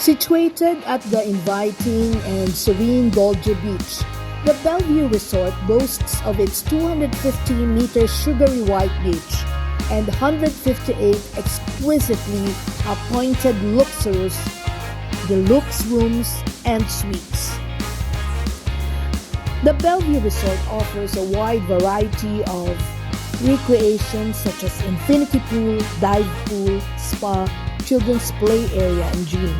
Situated at the inviting and serene Dolge Beach, the Bellevue Resort boasts of its 250-meter sugary white beach and 158 exquisitely appointed luxurious deluxe rooms and suites. The Bellevue Resort offers a wide variety of recreation such as infinity pool, dive pool, spa, children's play area, and gym.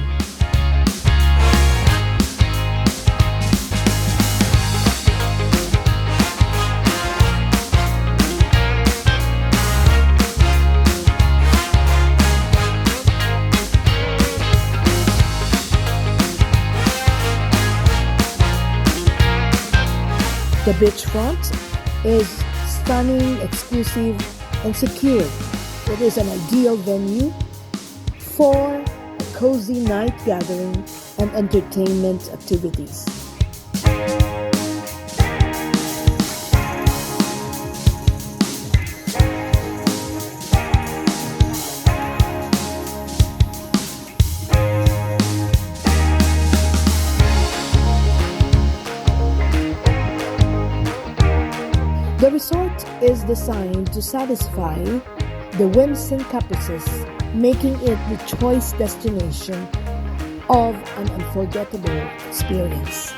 The beachfront is stunning, exclusive, and secure. It is an ideal venue for a cozy night gathering and entertainment activities. The resort is designed to satisfy the whims and caprices, making it the choice destination of an unforgettable experience.